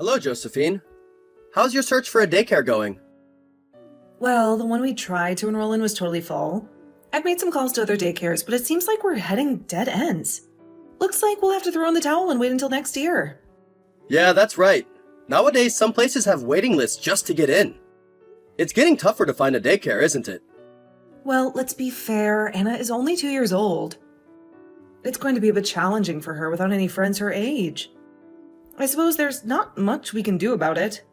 Hello, Josephine. How's your search for a daycare going? Well, the one we tried to enroll in was totally full. I've made some calls to other daycares, but it seems like we're heading dead ends. Looks like we'll have to throw in the towel and wait until next year. Yeah, that's right. Nowadays, some places have waiting lists just to get in. It's getting tougher to find a daycare, isn't it? Well, let's be fair, Anna is only 2 years old. It's going to be a bit challenging for her without any friends her age. I suppose there's not much we can do about it.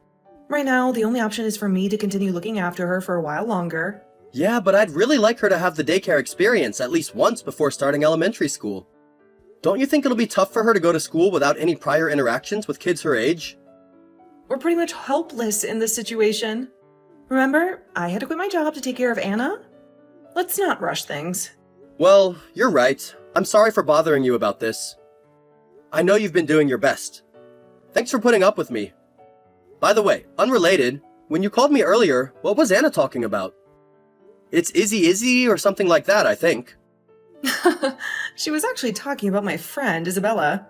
Right now, the only option is for me to continue looking after her for a while longer. Yeah, but I'd really like her to have the daycare experience at least once before starting elementary school. Don't you think it'll be tough for her to go to school without any prior interactions with kids her age? We're pretty much helpless in this situation. Remember, I had to quit my job to take care of Anna? Let's not rush things. Well, you're right. I'm sorry for bothering you about this. I know you've been doing your best. Thanks for putting up with me. By the way, unrelated, when you called me earlier, what was Anna talking about? It's Izzy or something like that, I think. She was actually talking about my friend, Isabella.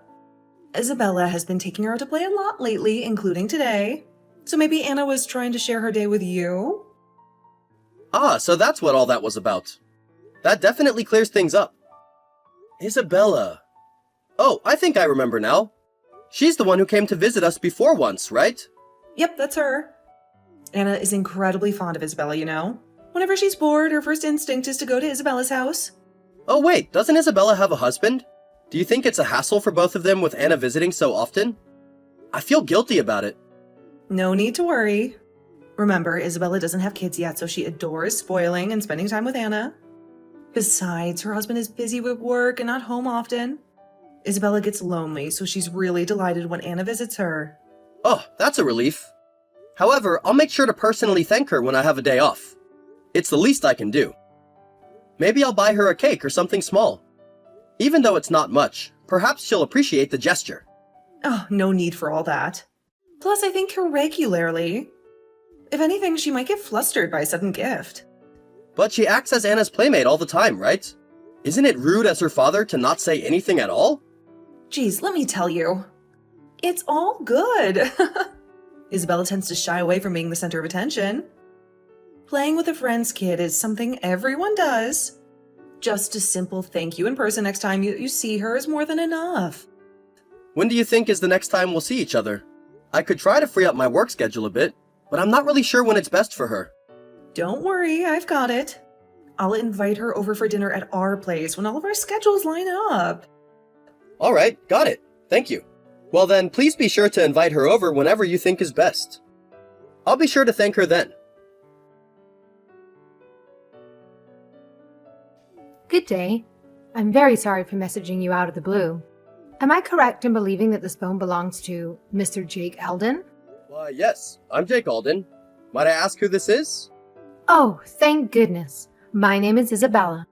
Isabella has been taking her out to play a lot lately, including today. So maybe Anna was trying to share her day with you? Ah, so that's what all that was about. That definitely clears things up. Isabella. Oh, I think I remember now. She's the one who came to visit us before once, right? Yep, that's her. Anna is incredibly fond of Isabella, you know. Whenever she's bored, her first instinct is to go to Isabella's house. Oh wait, doesn't Isabella have a husband? Do you think it's a hassle for both of them with Anna visiting so often? I feel guilty about it. No need to worry. Remember, Isabella doesn't have kids yet, so she adores spoiling and spending time with Anna. Besides, her husband is busy with work and not home often. Isabella gets lonely, so she's really delighted when Anna visits her. Oh, that's a relief. However, I'll make sure to personally thank her when I have a day off. It's the least I can do. Maybe I'll buy her a cake or something small. Even though it's not much, perhaps she'll appreciate the gesture. Oh, no need for all that. Plus, I thank her regularly. If anything, she might get flustered by a sudden gift. But she acts as Anna's playmate all the time, right? Isn't it rude as her father to not say anything at all? Geez, let me tell you. It's all good. Isabella tends to shy away from being the center of attention. Playing with a friend's kid is something everyone does. Just a simple thank you in person next time you see her is more than enough. When do you think is the next time we'll see each other? I could try to free up my work schedule a bit, but I'm not really sure when it's best for her. Don't worry, I've got it. I'll invite her over for dinner at our place when all of our schedules line up. All right, got it. Thank you. Well then, please be sure to invite her over whenever you think is best. I'll be sure to thank her then. Good day. I'm very sorry for messaging you out of the blue. Am I correct in believing that this phone belongs to Mr. Jake Eldon? Why, yes, I'm Jake Alden. Might I ask who this is? Oh, thank goodness. My name is Isabella.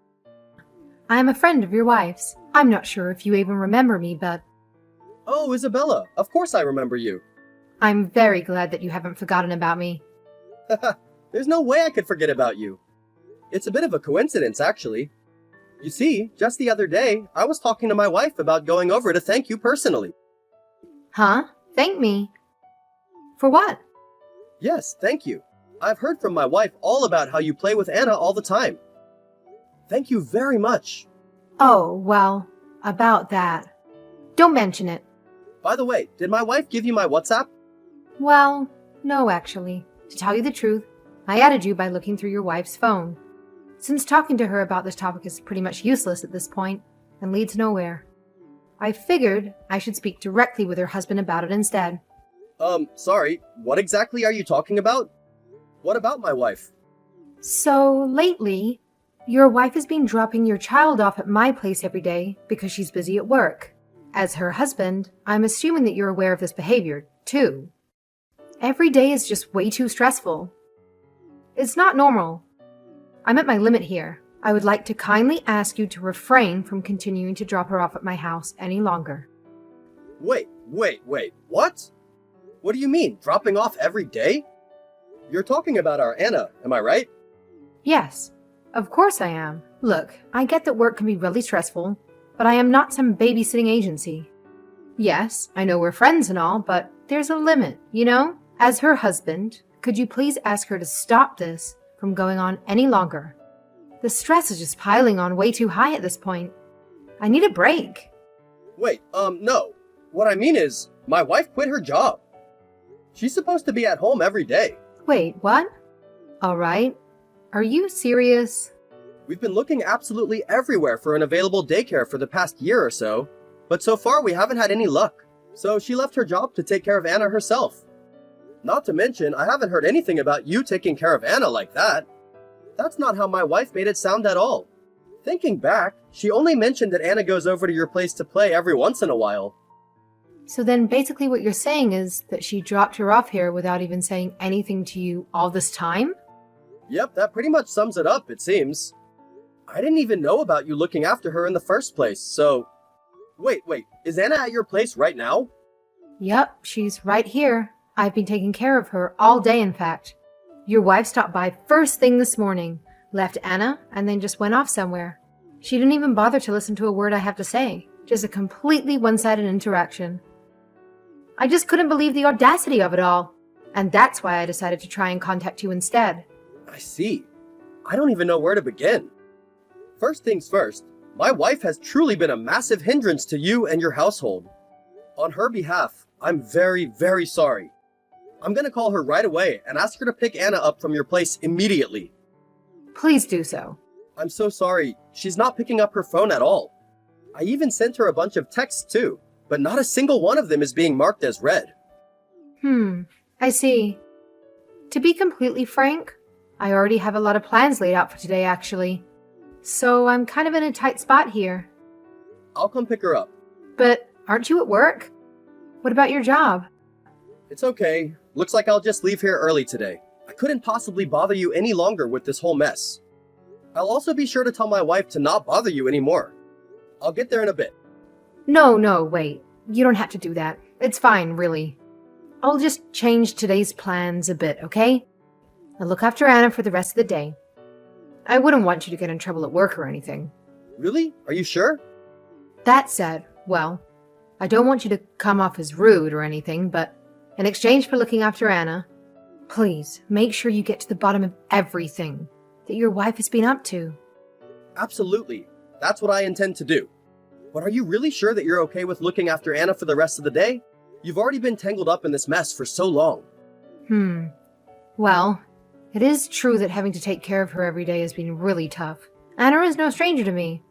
I am a friend of your wife's. I'm not sure if you even remember me, but Oh, Isabella, of course I remember you. I'm very glad that you haven't forgotten about me. There's no way I could forget about you. It's a bit of a coincidence, actually. You see, just the other day, I was talking to my wife about going over to thank you personally. Huh? Thank me? For what? Yes, thank you. I've heard from my wife all about how you play with Anna all the time. Thank you very much. Oh, well, about that. Don't mention it. By the way, did my wife give you my WhatsApp? Well, no, actually. To tell you the truth, I added you by looking through your wife's phone. Since talking to her about this topic is pretty much useless at this point and leads nowhere, I figured I should speak directly with her husband about it instead. Sorry, what exactly are you talking about? What about my wife? So, lately, your wife has been dropping your child off at my place every day because she's busy at work. As her husband, I'm assuming that you're aware of this behavior, too. Every day is just way too stressful. It's not normal. I'm at my limit here. I would like to kindly ask you to refrain from continuing to drop her off at my house any longer. Wait, what? What do you mean, dropping off every day? You're talking about our Anna, am I right? Yes, of course I am. Look, I get that work can be really stressful, but I am not some babysitting agency. Yes, I know we're friends and all, but there's a limit, you know? As her husband, could you please ask her to stop this from going on any longer? The stress is just piling on way too high at this point. I need a break. Wait, no. What I mean is, my wife quit her job. She's supposed to be at home every day. Wait, what? All right. Are you serious? We've been looking absolutely everywhere for an available daycare for the past year or so, but so far we haven't had any luck. So she left her job to take care of Anna herself. Not to mention, I haven't heard anything about you taking care of Anna like that. That's not how my wife made it sound at all. Thinking back, she only mentioned that Anna goes over to your place to play every once in a while. So then basically what you're saying is that she dropped her off here without even saying anything to you all this time? Yep, that pretty much sums it up, it seems. I didn't even know about you looking after her in the first place, so... Wait, is Anna at your place right now? Yep, she's right here. I've been taking care of her all day, in fact. Your wife stopped by first thing this morning, left Anna, and then just went off somewhere. She didn't even bother to listen to a word I have to say. Just a completely one-sided interaction. I just couldn't believe the audacity of it all. And that's why I decided to try and contact you instead. I see. I don't even know where to begin. First things first, my wife has truly been a massive hindrance to you and your household. On her behalf, I'm very, very sorry. I'm gonna call her right away and ask her to pick Anna up from your place immediately. Please do so. I'm so sorry, she's not picking up her phone at all. I even sent her a bunch of texts too, but not a single one of them is being marked as read. I see. To be completely frank, I already have a lot of plans laid out for today, actually. So I'm kind of in a tight spot here. I'll come pick her up. But aren't you at work? What about your job? It's okay. Looks like I'll just leave here early today. I couldn't possibly bother you any longer with this whole mess. I'll also be sure to tell my wife to not bother you anymore. I'll get there in a bit. No, wait. You don't have to do that. It's fine, really. I'll just change today's plans a bit, okay? I'll look after Anna for the rest of the day. I wouldn't want you to get in trouble at work or anything. Really? Are you sure? That said, well, I don't want you to come off as rude or anything, but in exchange for looking after Anna, please make sure you get to the bottom of everything that your wife has been up to. Absolutely. That's what I intend to do. But are you really sure that you're okay with looking after Anna for the rest of the day? You've already been tangled up in this mess for so long. Well, it is true that having to take care of her every day has been really tough. Anna is no stranger to me.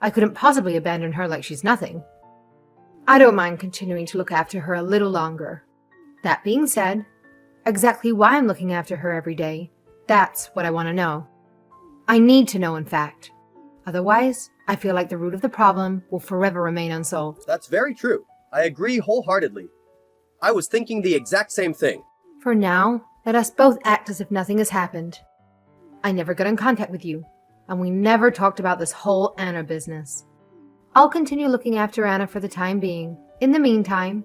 I couldn't possibly abandon her like she's nothing. I don't mind continuing to look after her a little longer. That being said, exactly why I'm looking after her every day, that's what I want to know. I need to know, in fact. Otherwise, I feel like the root of the problem will forever remain unsolved. That's very true. I agree wholeheartedly. I was thinking the exact same thing. For now, let us both act as if nothing has happened. I never got in contact with you, and we never talked about this whole Anna business. I'll continue looking after Anna for the time being. In the meantime,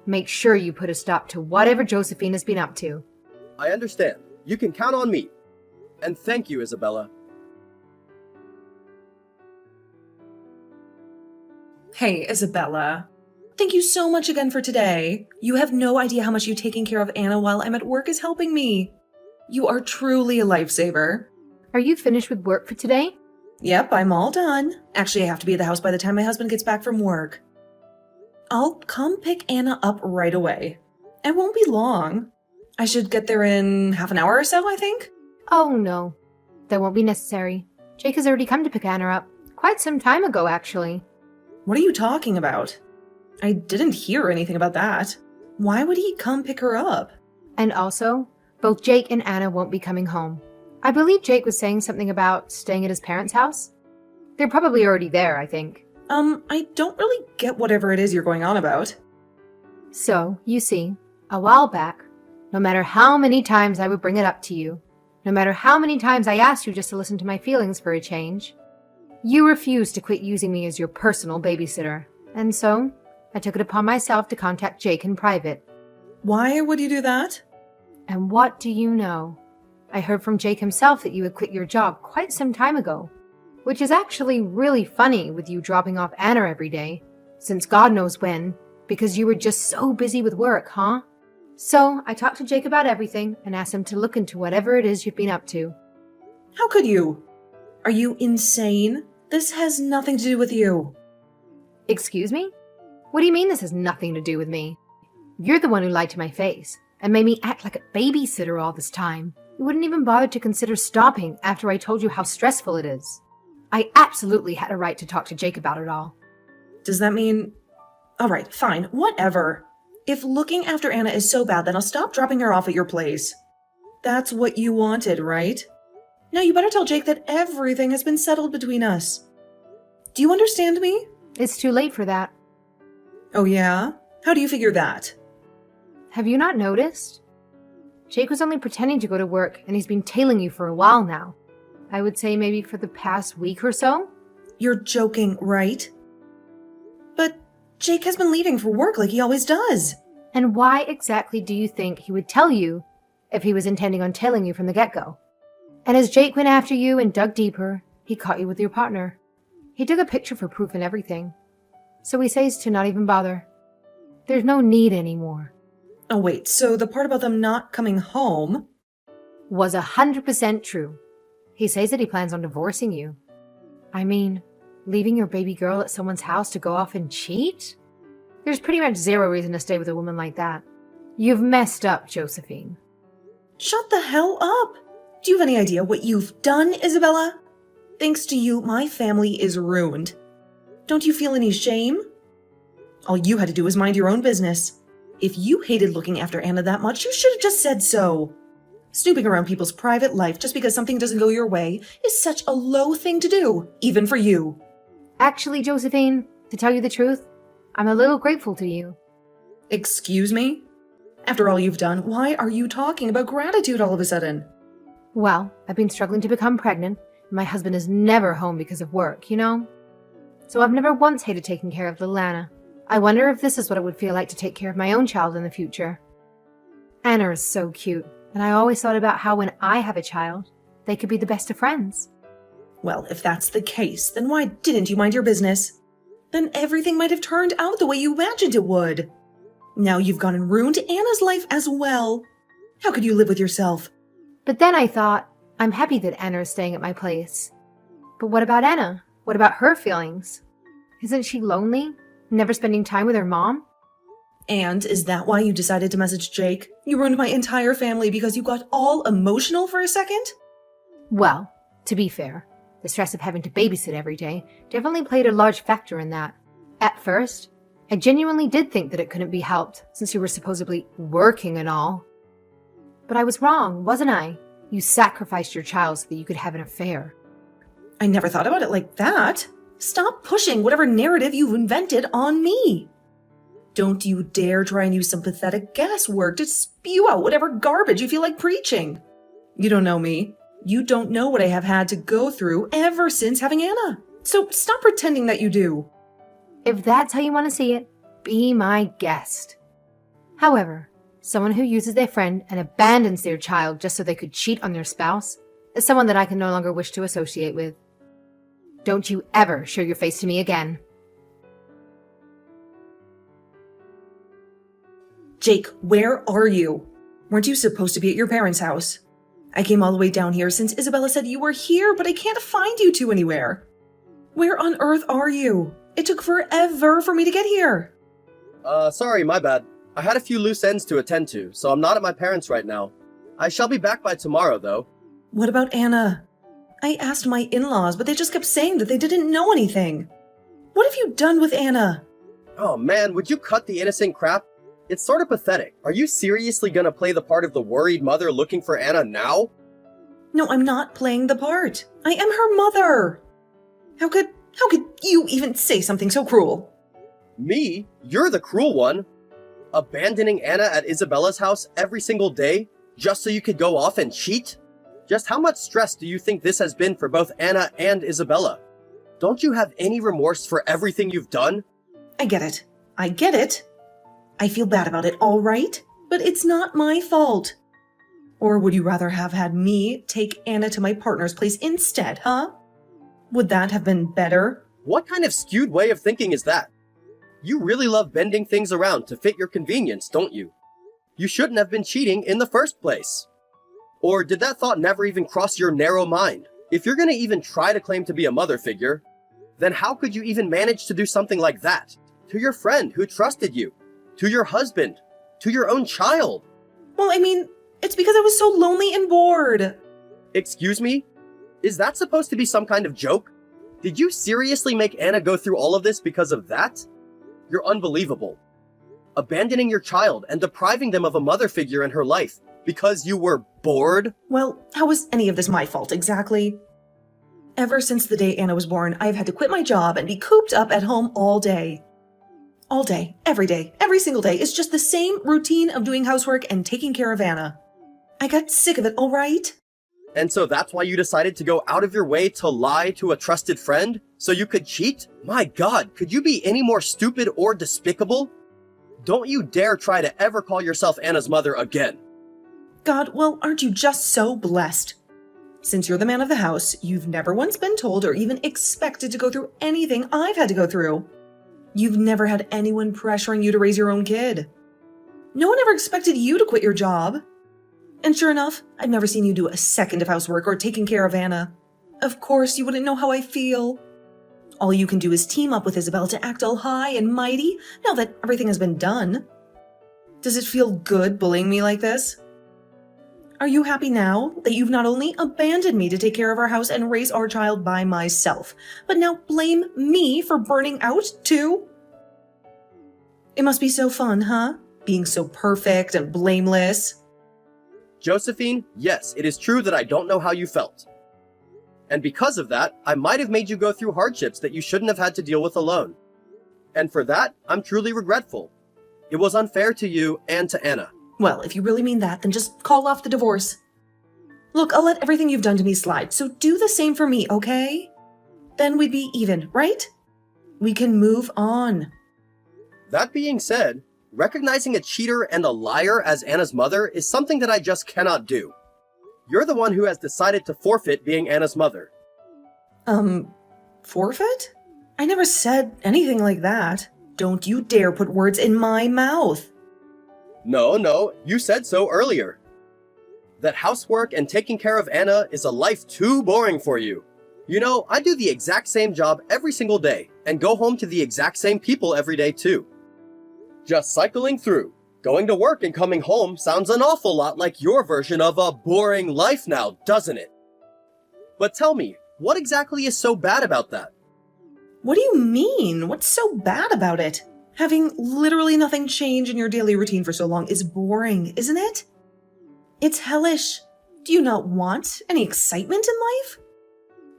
make sure you put a stop to whatever Josephine has been up to. I understand. You can count on me. And thank you, Isabella. Hey, Isabella. Thank you so much again for today. You have no idea how much you taking care of Anna while I'm at work is helping me. You are truly a lifesaver. Are you finished with work for today? Yep, I'm all done. Actually, I have to be at the house by the time my husband gets back from work. I'll come pick Anna up right away. It won't be long. I should get there in half an hour or so, I think. Oh, no. That won't be necessary. Jake has already come to pick Anna up. Quite some time ago, actually. What are you talking about? I didn't hear anything about that. Why would he come pick her up? And also, both Jake and Anna won't be coming home. I believe Jake was saying something about staying at his parents' house. They're probably already there, I think. I don't really get whatever it is you're going on about. So, you see, a while back, no matter how many times I would bring it up to you, no matter how many times I asked you just to listen to my feelings for a change, you refused to quit using me as your personal babysitter. And so, I took it upon myself to contact Jake in private. Why would you do that? And what do you know? I heard from Jake himself that you had quit your job quite some time ago, which is actually really funny with you dropping off Anna every day, since God knows when, Because you were just so busy with work, huh? So I talked to Jake about everything and asked him to look into whatever it is you've been up to. How could you? Are you insane? This has nothing to do with you. Excuse me? What do you mean this has nothing to do with me? You're the one who lied to my face and made me act like a babysitter all this time. You wouldn't even bother to consider stopping after I told you how stressful it is. I absolutely had a right to talk to Jake about it all. Does that mean... All right, fine, whatever. If looking after Anna is so bad, then I'll stop dropping her off at your place. That's what you wanted, right? Now you better tell Jake that everything has been settled between us. Do you understand me? It's too late for that. Oh yeah? How do you figure that? Have you not noticed? Jake was only pretending to go to work, and he's been tailing you for a while now. I would say maybe for the past week or so. You're joking, right? But Jake has been leaving for work like he always does. And why exactly do you think he would tell you if he was intending on tailing you from the get-go? And as Jake went after you and dug deeper, he caught you with your partner. He took a picture for proof and everything. So he says to not even bother. There's no need anymore. Oh wait, so the part about them not coming home... Was 100% true. He says that he plans on divorcing you. I mean, leaving your baby girl at someone's house to go off and cheat? There's pretty much zero reason to stay with a woman like that. You've messed up, Josephine. Shut the hell up! Do you have any idea what you've done, Isabella? Thanks to you, my family is ruined. Don't you feel any shame? All you had to do was mind your own business. If you hated looking after Anna that much, you should have just said so. Snooping around people's private life just because something doesn't go your way is such a low thing to do, even for you. Actually, Josephine, to tell you the truth, I'm a little grateful to you. Excuse me? After all you've done, why are you talking about gratitude all of a sudden? Well, I've been struggling to become pregnant, and my husband is never home because of work, you know? So I've never once hated taking care of little Anna. I wonder if this is what it would feel like to take care of my own child in the future. Anna is so cute, and I always thought about how when I have a child, they could be the best of friends. Well, if that's the case, then why didn't you mind your business? Then everything might have turned out the way you imagined it would. Now you've gone and ruined Anna's life as well. How could you live with yourself? But then I thought, I'm happy that Anna is staying at my place. But what about Anna? What about her feelings? Isn't she lonely? Never spending time with her mom? And is that why you decided to message Jake? You ruined my entire family because you got all emotional for a second? Well, to be fair, the stress of having to babysit every day definitely played a large factor in that. At first, I genuinely did think that it couldn't be helped since you were supposedly working and all. But I was wrong, wasn't I? You sacrificed your child so that you could have an affair. I never thought about it like that. Stop pushing whatever narrative you've invented on me. Don't you dare try and use some pathetic guesswork to spew out whatever garbage you feel like preaching. You don't know me. You don't know what I have had to go through ever since having Anna. So stop pretending that you do. If that's how you want to see it, be my guest. However, someone who uses their friend and abandons their child just so they could cheat on their spouse is someone that I can no longer wish to associate with. Don't you ever show your face to me again. Jake, where are you? Weren't you supposed to be at your parents' house? I came all the way down here since Isabella said you were here, but I can't find you two anywhere. Where on earth are you? It took forever for me to get here. Sorry, my bad. I had a few loose ends to attend to, so I'm not at my parents' right now. I shall be back by tomorrow, though. What about Anna? I asked my in-laws, but they just kept saying that they didn't know anything. What have you done with Anna? Oh man, would you cut the innocent crap? It's sort of pathetic. Are you seriously gonna play the part of the worried mother looking for Anna now? No, I'm not playing the part. I am her mother. How could you even say something so cruel? Me? You're the cruel one. Abandoning Anna at Isabella's house every single day just so you could go off and cheat? Just how much stress do you think this has been for both Anna and Isabella? Don't you have any remorse for everything you've done? I get it. I feel bad about it, all right? But it's not my fault. Or would you rather have had me take Anna to my partner's place instead, huh? Would that have been better? What kind of skewed way of thinking is that? You really love bending things around to fit your convenience, don't you? You shouldn't have been cheating in the first place. Or did that thought never even cross your narrow mind? If you're gonna even try to claim to be a mother figure, then how could you even manage to do something like that? To your friend who trusted you, to your husband, to your own child. Well, I mean, it's because I was so lonely and bored. Excuse me? Is that supposed to be some kind of joke? Did you seriously make Anna go through all of this because of that? You're unbelievable. Abandoning your child and depriving them of a mother figure in her life because you were bored? Well, how was any of this my fault exactly? Ever since the day Anna was born, I've had to quit my job and be cooped up at home all day. All day, every single day. It's just the same routine of doing housework and taking care of Anna. I got sick of it, all right? And so that's why you decided to go out of your way to lie to a trusted friend? So you could cheat? My God, could you be any more stupid or despicable? Don't you dare try to ever call yourself Anna's mother again. God, well, aren't you just so blessed? Since you're the man of the house, you've never once been told or even expected to go through anything I've had to go through. You've never had anyone pressuring you to raise your own kid. No one ever expected you to quit your job. And sure enough, I've never seen you do a second of housework or taking care of Anna. Of course, you wouldn't know how I feel. All you can do is team up with Isabel to act all high and mighty now that everything has been done. Does it feel good bullying me like this? Are you happy now that you've not only abandoned me to take care of our house and raise our child by myself, but now blame me for burning out too? It must be so fun, huh? Being so perfect and blameless. Josephine, yes, it is true that I don't know how you felt. And because of that, I might have made you go through hardships that you shouldn't have had to deal with alone. And for that, I'm truly regretful. It was unfair to you and to Anna. Well, if you really mean that, then just call off the divorce. Look, I'll let everything you've done to me slide, so do the same for me, okay? Then we'd be even, right? We can move on. That being said, recognizing a cheater and a liar as Anna's mother is something that I just cannot do. You're the one who has decided to forfeit being Anna's mother. Forfeit? I never said anything like that. Don't you dare put words in my mouth. No, you said so earlier. That housework and taking care of Anna is a life too boring for you. You know, I do the exact same job every single day and go home to the exact same people every day too. Just cycling through. Going to work and coming home sounds an awful lot like your version of a boring life now, doesn't it? But tell me, what exactly is so bad about that? What do you mean? What's so bad about it? Having literally nothing change in your daily routine for so long is boring, isn't it? It's hellish. Do you not want any excitement in life?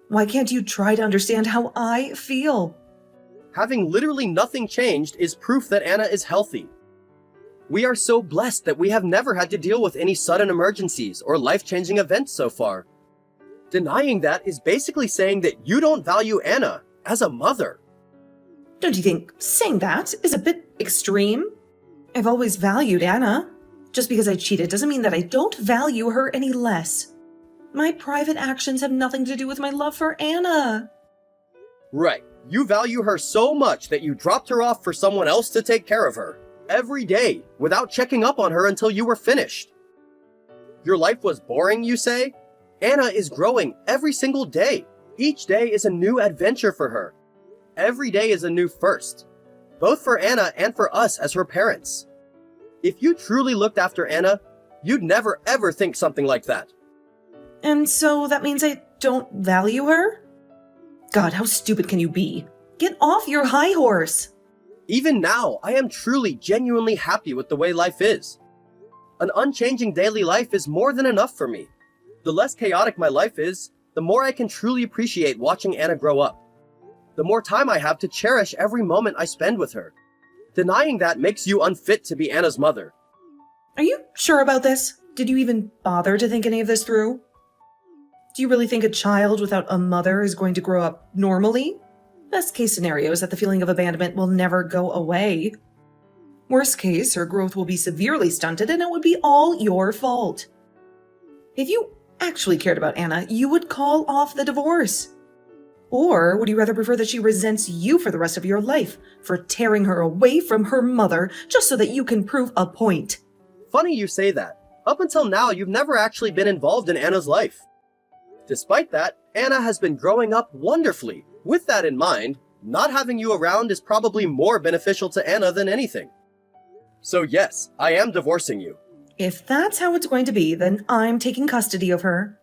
Why can't you try to understand how I feel? Having literally nothing changed is proof that Anna is healthy. We are so blessed that we have never had to deal with any sudden emergencies or life-changing events so far. Denying that is basically saying that you don't value Anna as a mother. Don't you think saying that is a bit extreme? I've always valued Anna. Just because I cheated doesn't mean that I don't value her any less. My private actions have nothing to do with my love for Anna. Right. You value her so much that you dropped her off for someone else to take care of her every day without checking up on her until you were finished. Your life was boring, you say? Anna is growing every single day. Each day is a new adventure for her. Every day is a new first, both for Anna and for us as her parents. If you truly looked after Anna, you'd never ever think something like that. And so that means I don't value her? God, how stupid can you be? Get off your high horse! Even now, I am truly, genuinely happy with the way life is. An unchanging daily life is more than enough for me. The less chaotic my life is, the more I can truly appreciate watching Anna grow up. The more time I have to cherish every moment I spend with her. Denying that makes you unfit to be Anna's mother. Are you sure about this? Did you even bother to think any of this through? Do you really think a child without a mother is going to grow up normally? Best case scenario is that the feeling of abandonment will never go away. Worst case, her growth will be severely stunted and it would be all your fault. If you actually cared about Anna, you would call off the divorce. Or would you rather prefer that she resents you for the rest of your life for tearing her away from her mother just so that you can prove a point? Funny you say that. Up until now, you've never actually been involved in Anna's life. Despite that, Anna has been growing up wonderfully. With that in mind, not having you around is probably more beneficial to Anna than anything. So yes, I am divorcing you. If that's how it's going to be, then I'm taking custody of her.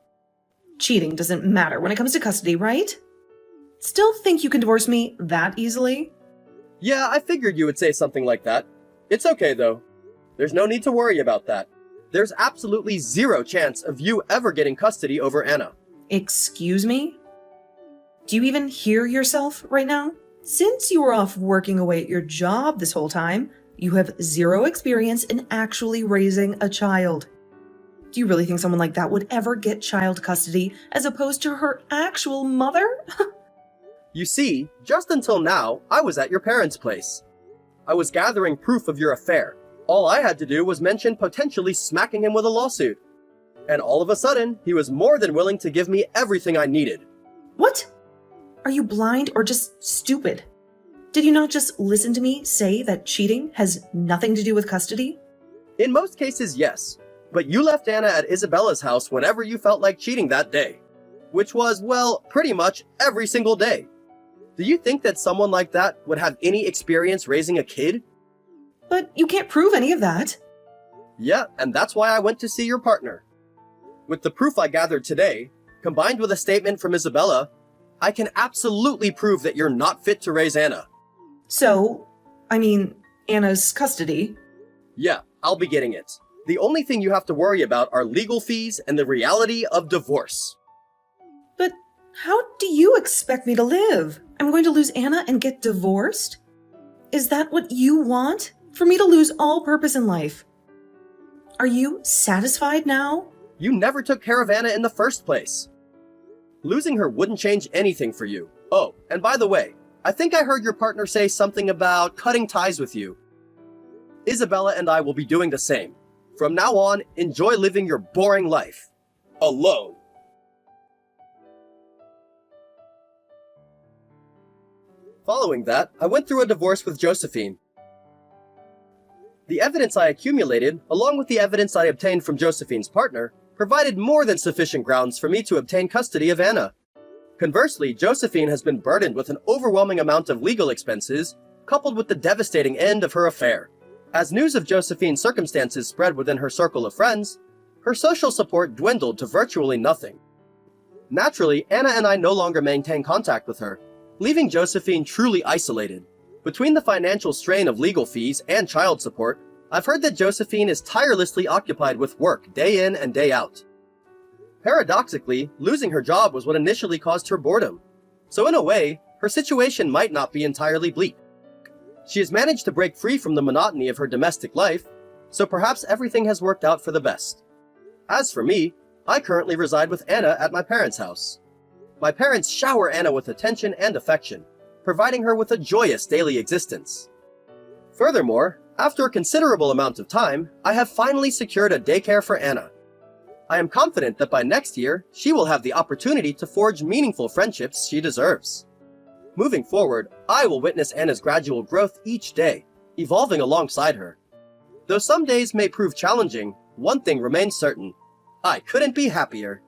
Cheating doesn't matter when it comes to custody, right? Still think you can divorce me that easily? Yeah, I figured you would say something like that. It's okay though. There's no need to worry about that. There's absolutely zero chance of you ever getting custody over Anna. Excuse me? Do you even hear yourself right now? Since you were off working away at your job this whole time, you have zero experience in actually raising a child. Do you really think someone like that would ever get child custody as opposed to her actual mother? You see, just until now, I was at your parents' place. I was gathering proof of your affair. All I had to do was mention potentially smacking him with a lawsuit. And all of a sudden, he was more than willing to give me everything I needed. What? Are you blind or just stupid? Did you not just listen to me say that cheating has nothing to do with custody? In most cases, yes. But you left Anna at Isabella's house whenever you felt like cheating that day. Which was, well, pretty much every single day. Do you think that someone like that would have any experience raising a kid? But you can't prove any of that. Yeah, and that's why I went to see your partner. With the proof I gathered today, combined with a statement from Isabella, I can absolutely prove that you're not fit to raise Anna. So, Anna's custody. Yeah, I'll be getting it. The only thing you have to worry about are legal fees and the reality of divorce. But how do you expect me to live? I'm going to lose Anna and get divorced? Is that what you want? For me to lose all purpose in life? Are you satisfied now? You never took care of Anna in the first place. Losing her wouldn't change anything for you. Oh, and by the way, I think I heard your partner say something about cutting ties with you. Isabella and I will be doing the same. From now on, enjoy living your boring life. Alone. Following that, I went through a divorce with Josephine. The evidence I accumulated, along with the evidence I obtained from Josephine's partner, provided more than sufficient grounds for me to obtain custody of Anna. Conversely, Josephine has been burdened with an overwhelming amount of legal expenses, coupled with the devastating end of her affair. As news of Josephine's circumstances spread within her circle of friends, her social support dwindled to virtually nothing. Naturally, Anna and I no longer maintain contact with her, leaving Josephine truly isolated. Between the financial strain of legal fees and child support, I've heard that Josephine is tirelessly occupied with work day in and day out. Paradoxically, losing her job was what initially caused her boredom. So in a way, her situation might not be entirely bleak. She has managed to break free from the monotony of her domestic life, so perhaps everything has worked out for the best. As for me, I currently reside with Anna at my parents' house. My parents shower Anna with attention and affection, providing her with a joyous daily existence. Furthermore, after a considerable amount of time, I have finally secured a daycare for Anna. I am confident that by next year, she will have the opportunity to forge meaningful friendships she deserves. Moving forward, I will witness Anna's gradual growth each day, evolving alongside her. Though some days may prove challenging, one thing remains certain. I couldn't be happier.